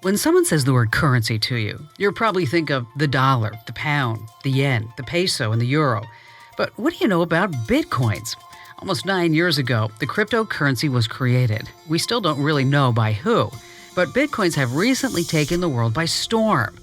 When someone says the word currency to you, you'll probably think of the dollar, the pound, the yen, the peso, and the euro. But what do you know about Bitcoins? Almost 9 years ago, the cryptocurrency was created. We still don't really know by who, but Bitcoins have recently taken the world by storm.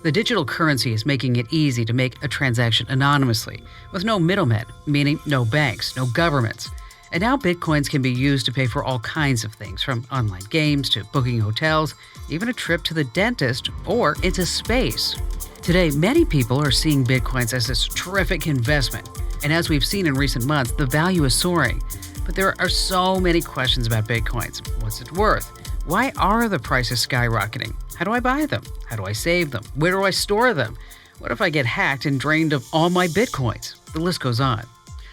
The digital currency is making it easy to make a transaction anonymously, with no middlemen, meaning no banks, no governments. And now Bitcoins can be used to pay for all kinds of things, from online games to booking hotels, even a trip to the dentist or into space. Today, many people are seeing Bitcoins as this terrific investment. And as we've seen in recent months, the value is soaring. But there are so many questions about Bitcoins. What's it worth? Why are the prices skyrocketing? How do I buy them? How do I save them? Where do I store them? What if I get hacked and drained of all my Bitcoins? The list goes on.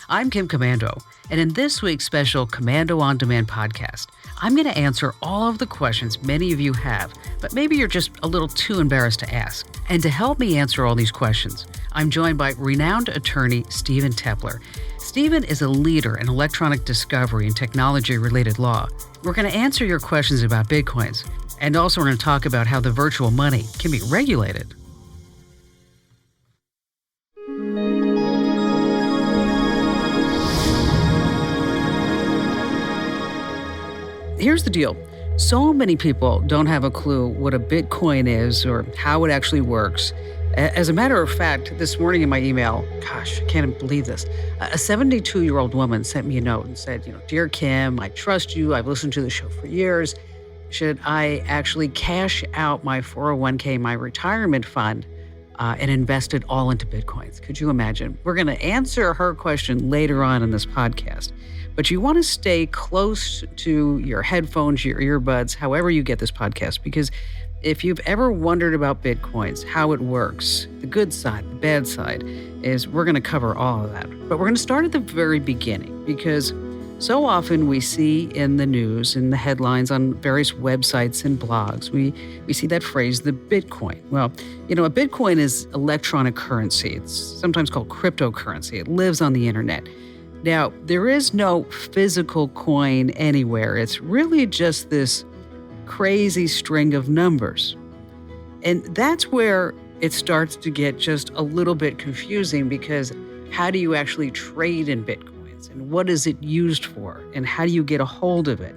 I'm Kim Komando, and in this week's special Komando On Demand podcast, I'm going to answer all of the questions many of you have, but maybe you're just a little too embarrassed to ask. And to help me answer all these questions, I'm joined by renowned attorney Stephen Tepler. Stephen is a leader in electronic discovery and technology-related law. We're going to answer your questions about Bitcoins, and also we're going to talk about how the virtual money can be regulated. Here's the deal. So many people don't have a clue what a Bitcoin is or how it actually works. As a matter of fact, this morning in my email, gosh, I can't believe this, a 72-year-old woman sent me a note and said, Dear Kim, I trust you. I've listened to the show for years. Should I actually cash out my 401k, my retirement fund, and invest it all into Bitcoins? Could you imagine? We're going to answer her question later on in this podcast. But you want to stay close to your headphones, your earbuds, however you get this podcast, because if you've ever wondered about Bitcoins, how it works, the good side, the bad side, is we're going to cover all of that. But we're going to start at the very beginning, because so often we see in the news, in the headlines on various websites and blogs, we see that phrase, the Bitcoin. Well, a Bitcoin is electronic currency. It's sometimes called cryptocurrency. It lives on the internet. Now, there is no physical coin anywhere. It's really just this crazy string of numbers. And that's where it starts to get just a little bit confusing, because how do you actually trade in Bitcoins? And what is it used for? And how do you get a hold of it?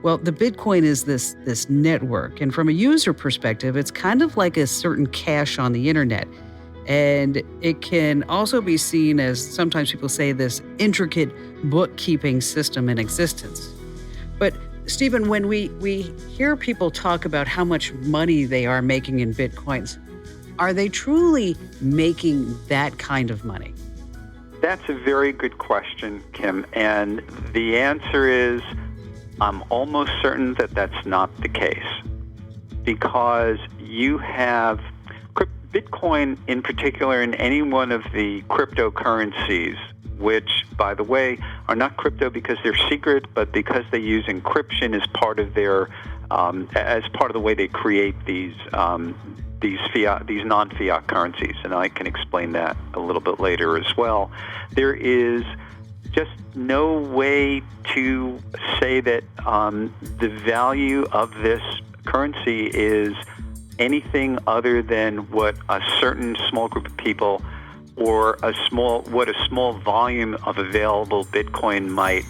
Well, the Bitcoin is this network. And from a user perspective, it's kind of like a certain cache on the internet. And it can also be seen as, sometimes people say, this intricate bookkeeping system in existence. But Stephen, when we hear people talk about how much money they are making in Bitcoins, are they truly making that kind of money? That's a very good question, Kim. And the answer is, I'm almost certain that that's not the case. Because you have Bitcoin in particular, and any one of the cryptocurrencies, which, by the way, are not crypto because they're secret, but because they use encryption as part of their, as part of the way they create these non-fiat currencies, and I can explain that a little bit later as well. There is just no way to say that the value of this currency is anything other than what a certain small group of people or a small volume of available Bitcoin might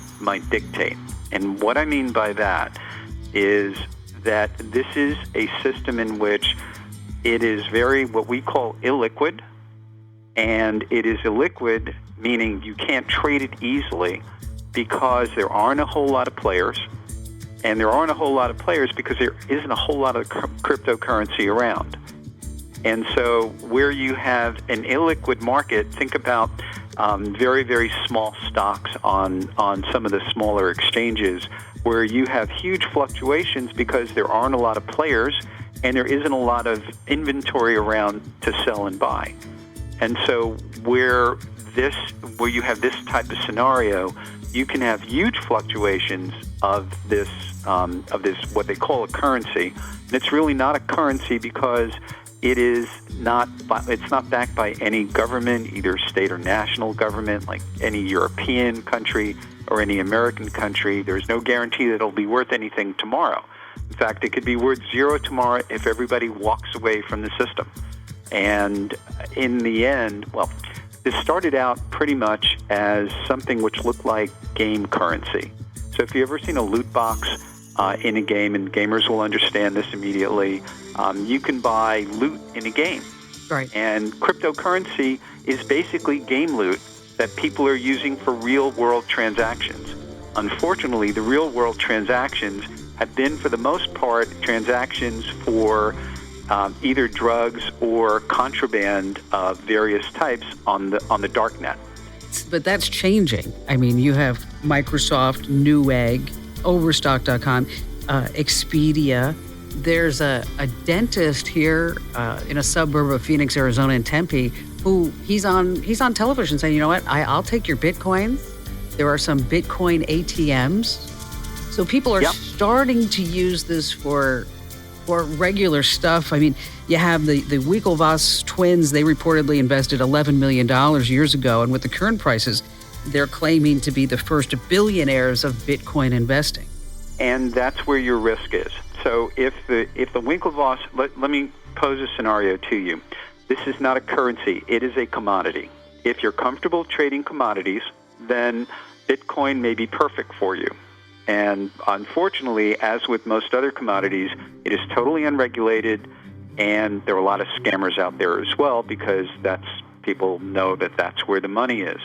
dictate. And what I mean by that is that this is a system in which it is very what we call illiquid, and it is illiquid meaning you can't trade it easily because there aren't a whole lot of players. And there aren't a whole lot of players because there isn't a whole lot of cryptocurrency around. And so where you have an illiquid market, think about very, very small stocks on some of the smaller exchanges where you have huge fluctuations because there aren't a lot of players and there isn't a lot of inventory around to sell and buy. And so where you have this type of scenario, you can have huge fluctuations of this what they call a currency. And it's really not a currency because it's not backed by any government, either state or national government, like any European country or any American country. There's no guarantee that it'll be worth anything tomorrow. In fact, it could be worth zero tomorrow if everybody walks away from the system. And in the end, well, this started out pretty much as something which looked like game currency. So if you've ever seen a loot box in a game, and gamers will understand this immediately, you can buy loot in a game. Right. And cryptocurrency is basically game loot that people are using for real-world transactions. Unfortunately, the real-world transactions have been, for the most part, transactions for either drugs or contraband of various types on the dark net. But that's changing. I mean, you have Microsoft, Newegg, Overstock.com, Expedia. There's a dentist here in a suburb of Phoenix, Arizona, in Tempe, who he's on television saying, you know what, I'll take your Bitcoins. There are some Bitcoin ATMs. So people are starting to use this for regular stuff. I mean, you have the Winklevoss twins. They reportedly invested $11 million years ago. And with the current prices, they're claiming to be the first billionaires of Bitcoin investing. And that's where your risk is. So if the Winklevoss, let me pose a scenario to you. This is not a currency. It is a commodity. If you're comfortable trading commodities, then Bitcoin may be perfect for you. And unfortunately, as with most other commodities, it is totally unregulated, and there are a lot of scammers out there as well, because people know that that's where the money is.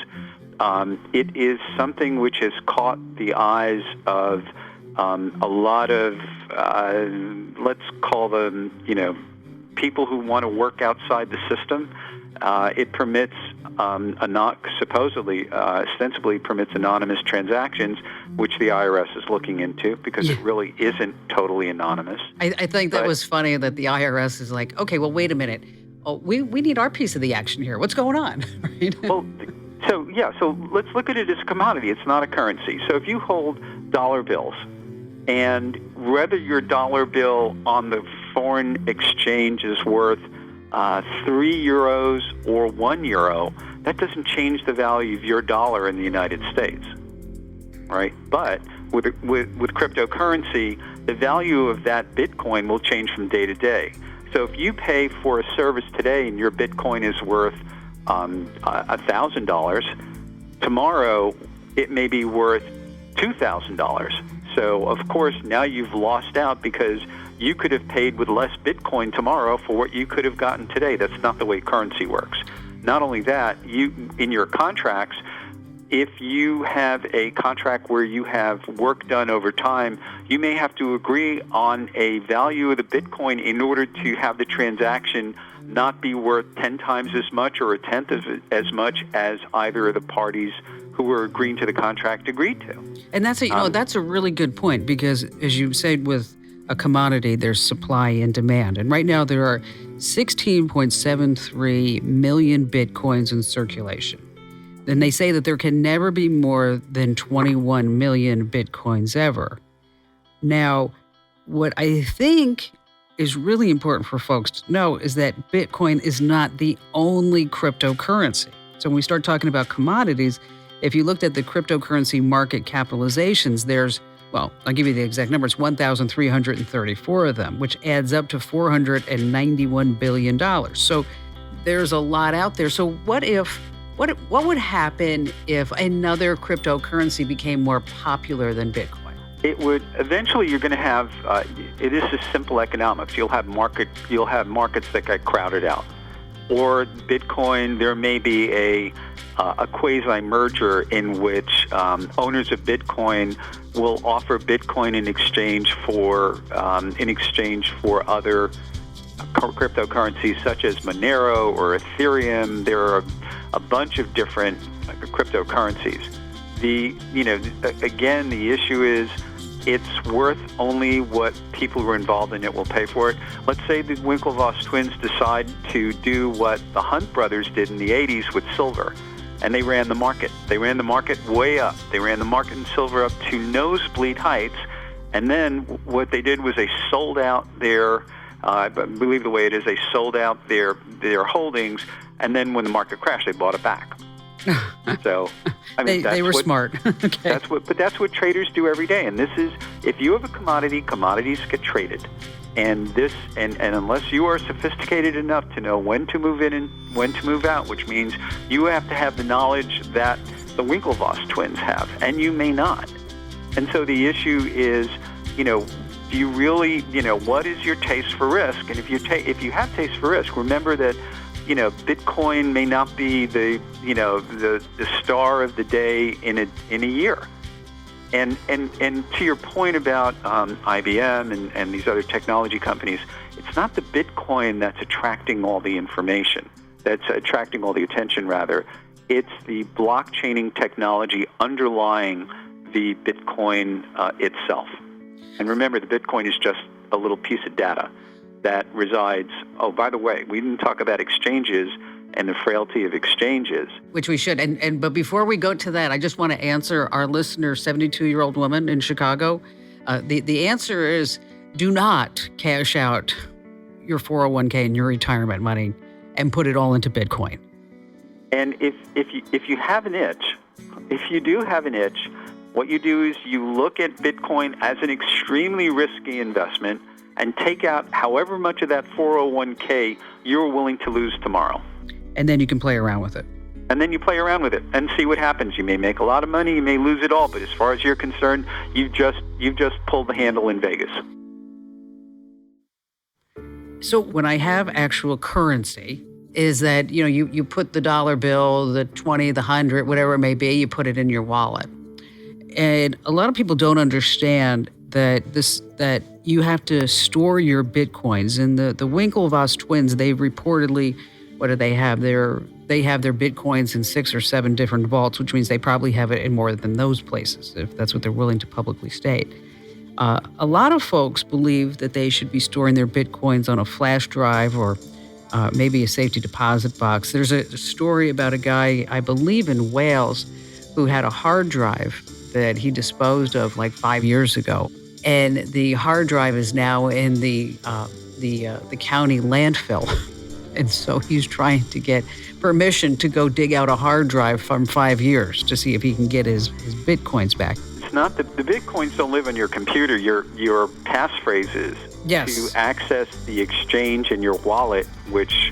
It is something which has caught the eyes of a lot of, let's call them, people who want to work outside the system. It permits, ostensibly permits anonymous transactions, which the IRS is looking into, because it really isn't totally anonymous. I think that was funny that the IRS is like, okay, well, wait a minute. Oh, we need our piece of the action here. What's going on? Right? Well, so let's look at it as a commodity. It's not a currency. So if you hold dollar bills, and whether your dollar bill on the foreign exchange is worth 3 euros or 1 euro, that doesn't change the value of your dollar in the United States, right? But with cryptocurrency, the value of that Bitcoin will change from day to day. So if you pay for a service today and your Bitcoin is worth $1,000, tomorrow it may be worth $2,000. So, of course, now you've lost out, because you could have paid with less Bitcoin tomorrow for what you could have gotten today. That's not the way currency works. Not only that, in your contracts, if you have a contract where you have work done over time, you may have to agree on a value of the Bitcoin in order to have the transaction not be worth 10 times as much or a tenth as much as either of the parties who were agreeing to the contract agreed to. And that's that's a really good point, because as you said, with a commodity, there's supply and demand. And right now there are 16.73 million Bitcoins in circulation. And they say that there can never be more than 21 million Bitcoins ever. Now, what I think is really important for folks to know is that Bitcoin is not the only cryptocurrency. So when we start talking about commodities, if you looked at the cryptocurrency market capitalizations, there's, well, I'll give you the exact number. It's 1,334 of them, which adds up to $491 billion. So there's a lot out there. So what would happen if another cryptocurrency became more popular than Bitcoin? It would eventually. You're going to have. It is just simple economics. You'll have markets that get crowded out, or Bitcoin. There may be a quasi merger in which owners of Bitcoin will offer Bitcoin in exchange for other cryptocurrencies such as Monero or Ethereum. There are a bunch of different cryptocurrencies. Again, the issue is it's worth only what people who are involved in it will pay for it. Let's say the Winklevoss twins decide to do what the Hunt brothers did in the 80s with silver, and they ran the market. They ran the market way up. They ran the market in silver up to nosebleed heights, and then what they did was they sold out their, I believe the way it is, they sold out their holdings, and then when the market crashed, they bought it back. So, I mean, they were smart. Okay. That's what traders do every day. And this is, if you have a commodity, commodities get traded. And unless you are sophisticated enough to know when to move in and when to move out, which means you have to have the knowledge that the Winklevoss twins have, and you may not. And so the issue is, do you really, what is your taste for risk? And if you have taste for risk, remember that, Bitcoin may not be the star of the day in a year. And to your point about IBM and these other technology companies, it's not the Bitcoin that's attracting all the information, that's attracting all the attention, rather. It's the blockchaining technology underlying the Bitcoin itself. And remember, the Bitcoin is just a little piece of data that resides. Oh, by the way, we didn't talk about exchanges and the frailty of exchanges. Which we should. But before we go to that, I just want to answer our listener, 72-year-old woman in Chicago. The answer is, do not cash out your 401k and your retirement money and put it all into Bitcoin. And if you have an itch, if you do have an itch, what you do is you look at Bitcoin as an extremely risky investment and take out however much of that 401k you're willing to lose tomorrow. And then you can play around with it. And then you play around with it and see what happens. You may make a lot of money, you may lose it all, but as far as you're concerned, you've just pulled the handle in Vegas. So when I have actual currency, is that, you put the dollar bill, the 20, the 100, whatever it may be, you put it in your wallet. And a lot of people don't understand that you have to store your Bitcoins. And the Winklevoss twins, they reportedly, what do they have? They have their Bitcoins in 6 or 7 different vaults, which means they probably have it in more than those places, if that's what they're willing to publicly state. A lot of folks believe that they should be storing their Bitcoins on a flash drive or maybe a safety deposit box. There's a story about a guy, I believe in Wales, who had a hard drive that he disposed of like 5 years ago. And the hard drive is now in the county landfill. And so he's trying to get permission to go dig out a hard drive from 5 years to see if he can get his Bitcoins back. It's not the Bitcoins don't live on your computer. Your passphrases yes. to access the exchange in your wallet, which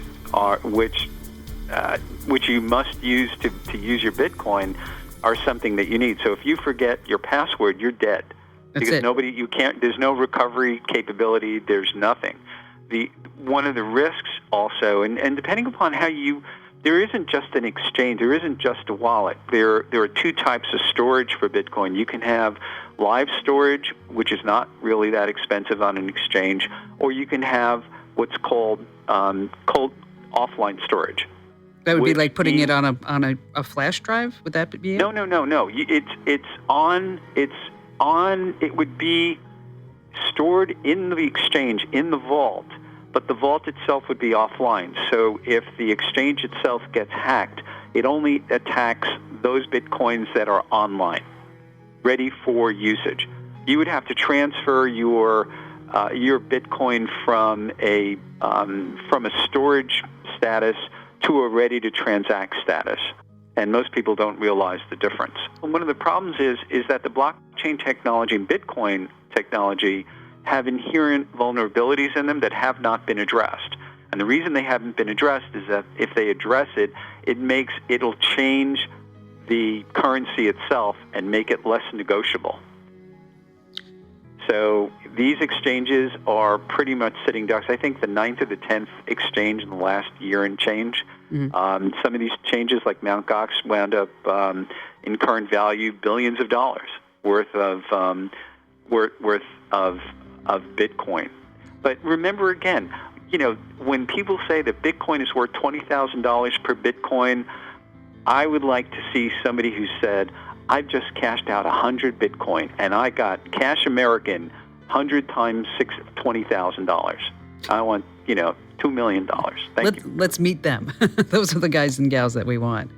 you must use to use your Bitcoin, are something that you need. So if you forget your password, you're dead. That's because it. There's no recovery capability. There's nothing. One of the risks also, and depending upon how there isn't just an exchange, there isn't just a wallet. There are 2 types of storage for Bitcoin. You can have live storage, which is not really that expensive on an exchange, or you can have what's called cold offline storage. That would be like putting it on a flash drive? Would that be it? No. It would be stored in the exchange, in the vault, but the vault itself would be offline. So if the exchange itself gets hacked, it only attacks those Bitcoins that are online, ready for usage. You would have to transfer your Bitcoin from a storage status to a ready-to-transact status. And most people don't realize the difference. And one of the problems is that the blockchain technology and Bitcoin technology have inherent vulnerabilities in them that have not been addressed. And the reason they haven't been addressed is that if they address it, it'll change the currency itself and make it less negotiable. So these exchanges are pretty much sitting ducks. I think the 9th or the 10th exchange in the last year and change. Mm-hmm. Some of these changes, like Mt. Gox, wound up in current value billions of dollars worth of Bitcoin. But remember again, when people say that Bitcoin is worth $20,000 per Bitcoin, I would like to see somebody who said, I've just cashed out 100 Bitcoin and I got Cash American 100 times $20,000. I want, $2 million. Let's meet them. Those are the guys and gals that we want.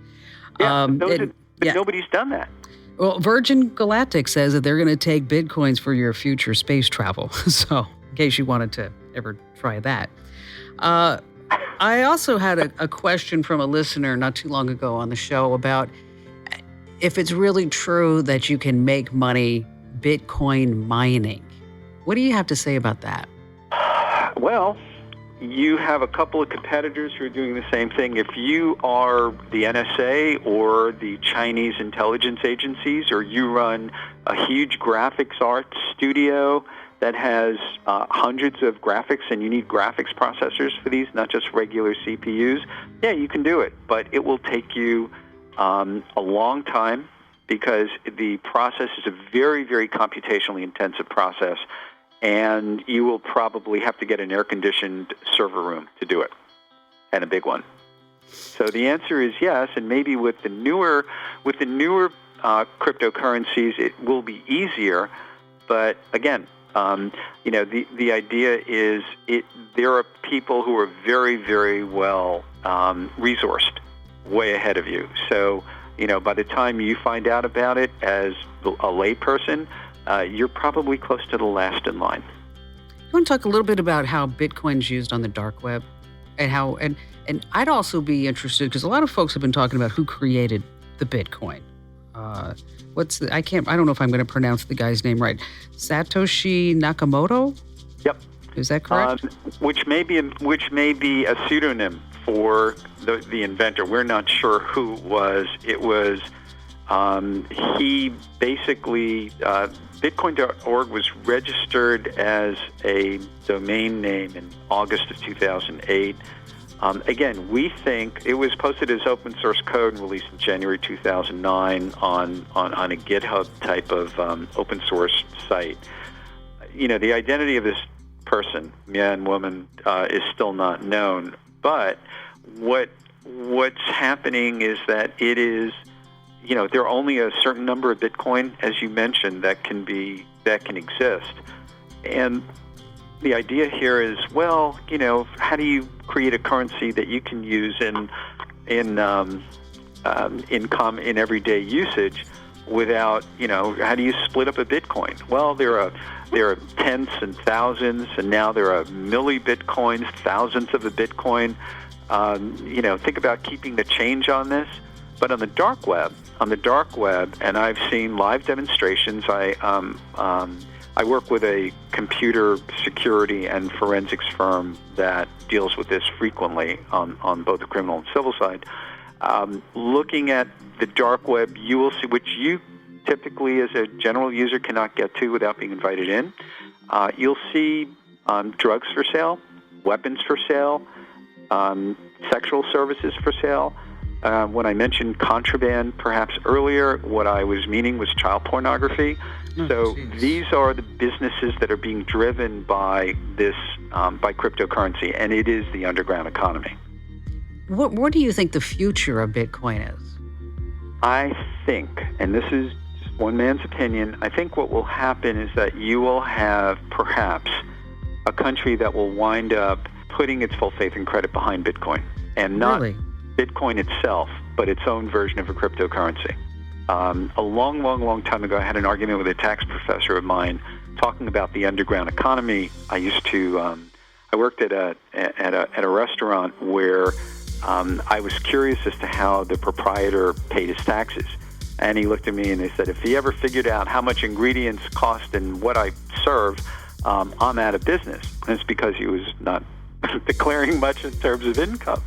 Yeah, nobody's done that. Well, Virgin Galactic says that they're going to take Bitcoins for your future space travel. So in case you wanted to ever try that. How I also had a question from a listener not too long ago on the show about if it's really true that you can make money Bitcoin mining. What do you have to say about that? Well, you have a couple of competitors who are doing the same thing. If you are the NSA or the Chinese intelligence agencies, or you run a huge graphics arts studio that has hundreds of graphics and you need graphics processors for these, not just regular CPUs, yeah, you can do it. But it will take you a long time because the process is a very, very computationally intensive process. And you will probably have to get an air-conditioned server room to do it, and a big one. So the answer is yes, and maybe with the newer cryptocurrencies, it will be easier. But again, the idea is there are people who are very, very well resourced, way ahead of you. So by the time you find out about it as a layperson, you're probably close to the last in line. You want to talk a little bit about how Bitcoin's used on the dark web, and how and I'd also be interested because a lot of folks have been talking about who created the Bitcoin. I don't know if I'm going to pronounce the guy's name right. Satoshi Nakamoto? Yep. Is that correct? Which may be a pseudonym for the inventor. We're not sure who it was. It was. He basically, Bitcoin.org was registered as a domain name in August of 2008. Again, we think it was posted as open source code and released in January 2009 on a GitHub type of open source site. The identity of this person, man, woman, is still not known. But what's happening is that it is. There are only a certain number of Bitcoin, as you mentioned, that can exist. And the idea here is, well, how do you create a currency that you can use in everyday usage without, how do you split up a Bitcoin? Well, there are tenths and thousands, and now there are milli-Bitcoins, thousands of a Bitcoin. Think about keeping the change on this. But on the dark web, and I've seen live demonstrations. I work with a computer security and forensics firm that deals with this frequently on both the criminal and civil side. Looking at the dark web, you will see, which you typically as a general user cannot get to without being invited in. You'll see drugs for sale, weapons for sale, sexual services for sale. When I mentioned contraband perhaps earlier, what I was meaning was child pornography. So these are the businesses that are being driven by this, by cryptocurrency, and it is the underground economy. What do you think the future of Bitcoin is? I think, and this is just one man's opinion, I think what will happen is that you will have perhaps a country that will wind up putting its full faith and credit behind Bitcoin, and not Really? Bitcoin itself, but its own version of a cryptocurrency. A long time ago, I had an argument with a tax professor of mine talking about the underground economy. I worked at a restaurant where I was curious as to how the proprietor paid his taxes. And he looked at me and he said, if he ever figured out how much ingredients cost and what I serve, I'm out of business. And it's because he was not declaring much in terms of income.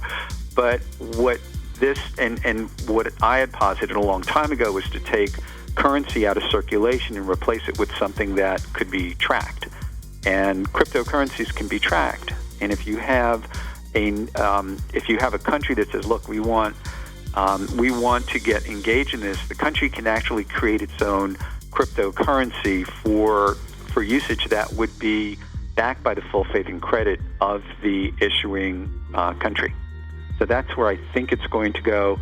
But what this and what I had posited a long time ago was to take currency out of circulation and replace it with something that could be tracked. And cryptocurrencies can be tracked. And if you have a country that says, look, we want to get engaged in this, the country can actually create its own cryptocurrency for usage that would be backed by the full faith and credit of the issuing country. So that's where I think it's going to go.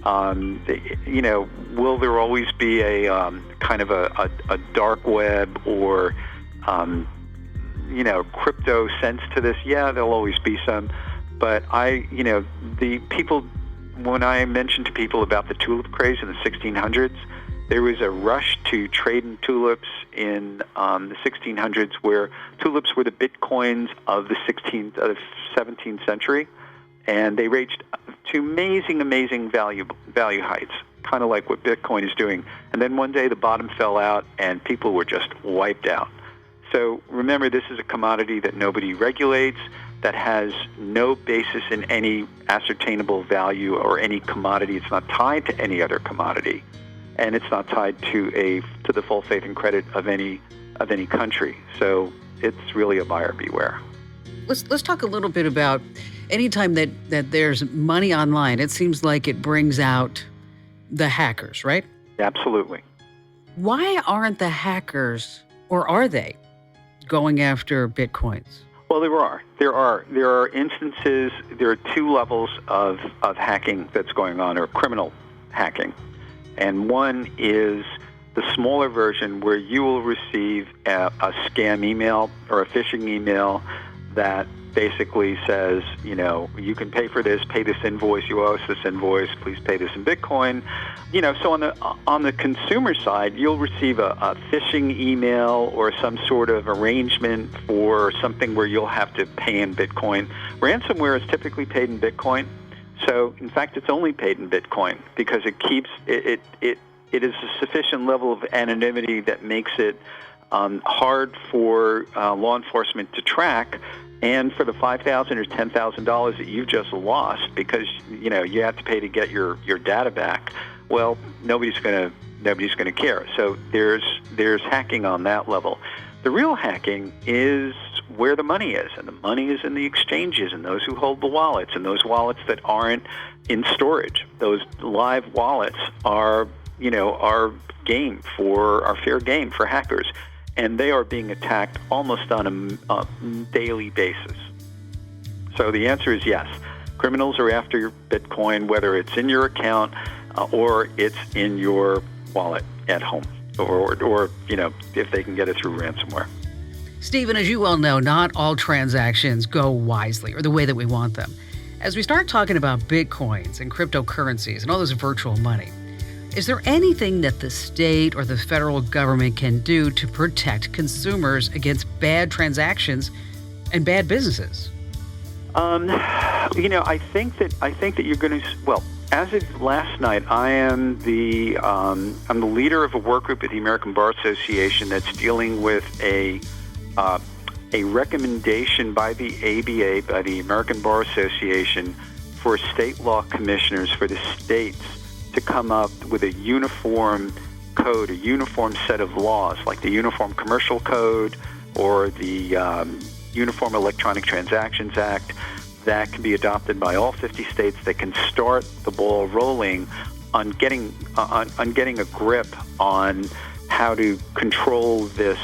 Will there always be a kind of a dark web or crypto sense to this? Yeah, there'll always be some. But the people, when I mentioned to people about the tulip craze in the 1600s, there was a rush to trade in tulips in the 1600s, where tulips were the bitcoins of the 17th century. and they reached to amazing value heights, kind of like what Bitcoin is doing. And then one day the bottom fell out, and people were just wiped out. So remember, this is a commodity that nobody regulates, that has no basis in any ascertainable value or any commodity. It's not tied to any other commodity, and it's not tied to the full faith and credit of any country. So it's really a buyer beware. Let's talk a little bit about anytime that there's money online. It seems like it brings out the hackers, right? Absolutely. Why aren't the hackers, or are they, going after Bitcoins? Well, there are instances. There are two levels of hacking that's going on, or criminal hacking, and one is the smaller version where you will receive a scam email or a phishing email that basically says, you can pay for this, pay this invoice, you owe us this invoice, please pay this in Bitcoin. So on the consumer side, you'll receive a phishing email or some sort of arrangement for something where you'll have to pay in Bitcoin. Ransomware is typically paid in Bitcoin. So in fact, it's only paid in Bitcoin because it keeps it is a sufficient level of anonymity that makes it hard for law enforcement to track, and for the $5,000 or $10,000 that you've just lost because you have to pay to get your data back. Well, nobody's going to care. So there's hacking on that level. The real hacking is where the money is, and the money is in the exchanges and those who hold the wallets, and those wallets that aren't in storage. Those live wallets are fair game for hackers, and they are being attacked almost on a daily basis. So the answer is yes. Criminals are after your Bitcoin, whether it's in your account or it's in your wallet at home, or if they can get it through ransomware. Stephen, as you well know, not all transactions go wisely or the way that we want them. As we start talking about Bitcoins and cryptocurrencies and all this virtual money, is there anything that the state or the federal government can do to protect consumers against bad transactions and bad businesses? I think that you're going to. Well, as of last night, I'm the leader of a work group at the American Bar Association that's dealing with a recommendation by the ABA, by the American Bar Association, for state law commissioners for the states to come up with a uniform code, a uniform set of laws, like the Uniform Commercial Code or the Uniform Electronic Transactions Act, that can be adopted by all 50 states, that can start the ball rolling on getting a grip on how to control this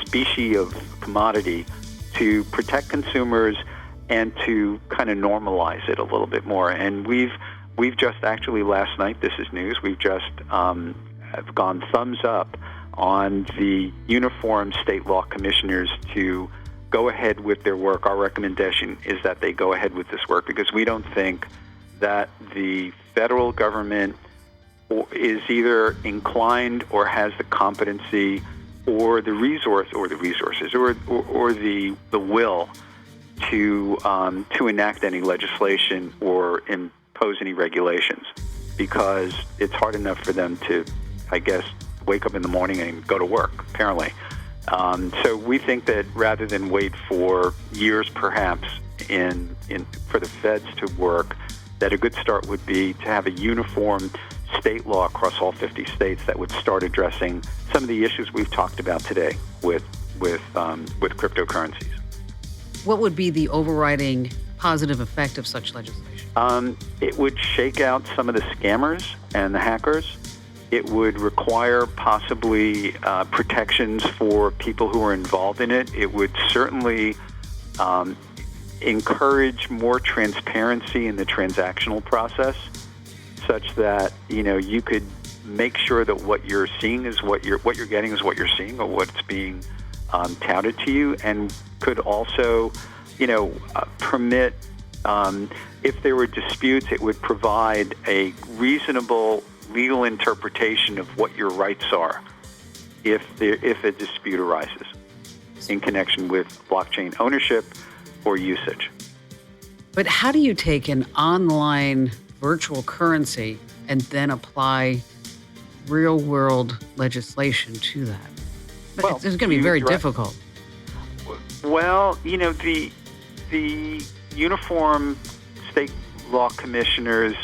species of commodity, to protect consumers and to kind of normalize it a little bit more. And we've just actually last night, this is news, we've just have gone thumbs up on the uniform state law commissioners to go ahead with their work. Our recommendation is that they go ahead with this work because we don't think that the federal government is either inclined or has the competency or the resources or the will to enact any legislation or impose any regulations, because it's hard enough for them to, I guess, wake up in the morning and go to work, apparently. So we think that rather than wait for years, perhaps, for the feds to work, that a good start would be to have a uniform state law across all 50 states that would start addressing some of the issues we've talked about today with cryptocurrencies. What would be the overriding positive effect of such legislation? It would shake out some of the scammers and the hackers. It would require possibly protections for people who are involved in it. It would certainly encourage more transparency in the transactional process, such that you could make sure that what you're seeing is what you're getting is what you're seeing, or what's being touted to you, and could also permit, if there were disputes, it would provide a reasonable legal interpretation of what your rights are if a dispute arises in connection with blockchain ownership or usage. But how do you take an online virtual currency and then apply real world legislation to that? Well, It's going to be very difficult. Well, the uniform state law commissioners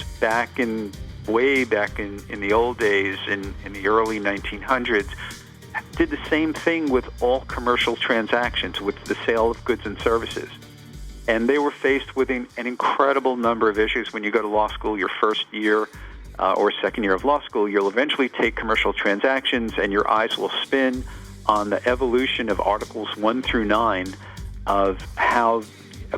way back in the old days, in the early 1900s, did the same thing with all commercial transactions, with the sale of goods and services. And they were faced with an incredible number of issues. When you go to law school, your first year or second year of law school, you'll eventually take commercial transactions and your eyes will spin on the evolution of Articles 1 through 9 of how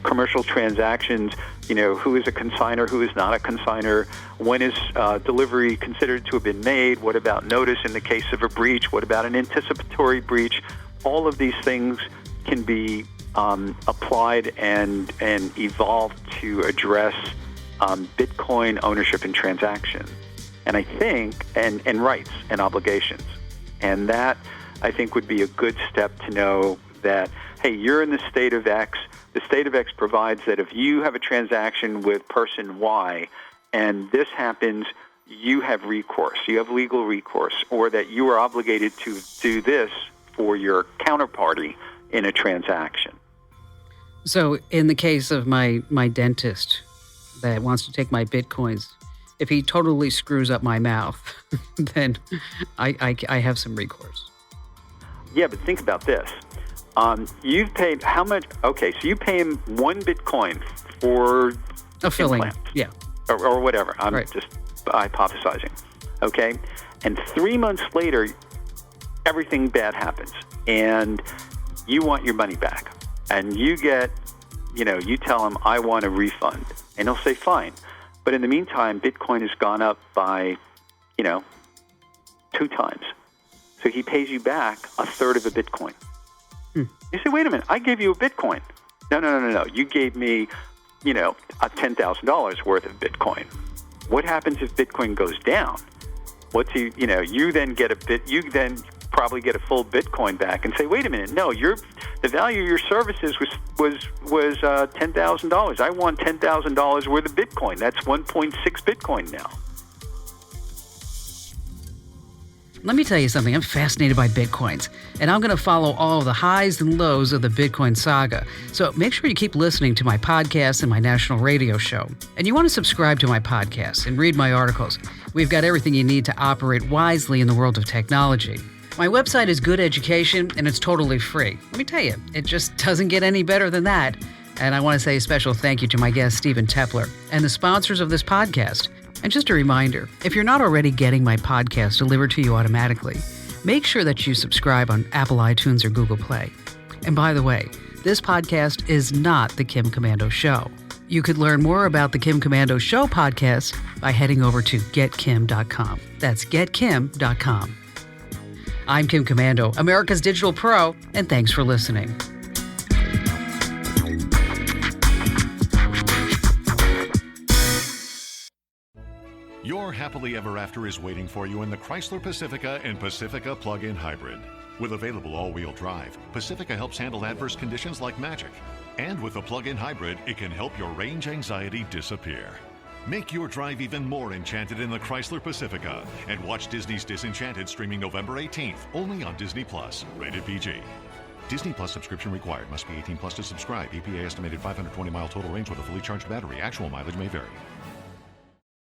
commercial transactions, who is a consignor, who is not a consignor, when is delivery considered to have been made, what about notice in the case of a breach, what about an anticipatory breach. All of these things can be applied and evolved to address Bitcoin ownership and transaction, and I think, and rights and obligations. And that, I think, would be a good step to know that, hey, you're in the state of X. The state of X provides that if you have a transaction with person Y and this happens, you have recourse, you have legal recourse, or that you are obligated to do this for your counterparty in a transaction. So in the case of my dentist that wants to take my Bitcoins, if he totally screws up my mouth, then I have some recourse. Yeah, but think about this. You've paid how much? Okay, so you pay him 1 Bitcoin for a filling, implants, yeah, or whatever. I'm right. just hypothesizing. Okay, and 3 months later, everything bad happens, and you want your money back, and you get, you tell him, I want a refund, and he'll say fine, but in the meantime, Bitcoin has gone up by, 2 times, so he pays you back a third of a Bitcoin. You say, wait a minute, I gave you a Bitcoin. No. You gave me, $10,000 worth of Bitcoin. What happens if Bitcoin goes down? You then probably get a full Bitcoin back and say, wait a minute, no, the value of your services was $10,000. I want $10,000 worth of Bitcoin. That's 1.6 Bitcoin now. Let me tell you something. I'm fascinated by Bitcoins, and I'm going to follow all of the highs and lows of the Bitcoin saga. So make sure you keep listening to my podcast and my national radio show. And you want to subscribe to my podcast and read my articles. We've got everything you need to operate wisely in the world of technology. My website is good education, and it's totally free. Let me tell you, it just doesn't get any better than that. And I want to say a special thank you to my guest, Stephen Tepler, and the sponsors of this podcast. And just a reminder, if you're not already getting my podcast delivered to you automatically, make sure that you subscribe on Apple iTunes or Google Play. And by the way, this podcast is not The Kim Komando Show. You could learn more about The Kim Komando Show podcast by heading over to getkim.com. That's getkim.com. I'm Kim Komando, America's Digital Pro, and thanks for listening. Your happily ever after is waiting for you in the Chrysler Pacifica and Pacifica Plug-in Hybrid. With available all-wheel drive, Pacifica helps handle adverse conditions like magic. And with the plug-in hybrid, it can help your range anxiety disappear. Make your drive even more enchanted in the Chrysler Pacifica and watch Disney's Disenchanted streaming November 18th, only on Disney Plus, rated PG. Disney Plus subscription required. Must be 18 plus to subscribe. EPA estimated 520-mile total range with a fully charged battery. Actual mileage may vary.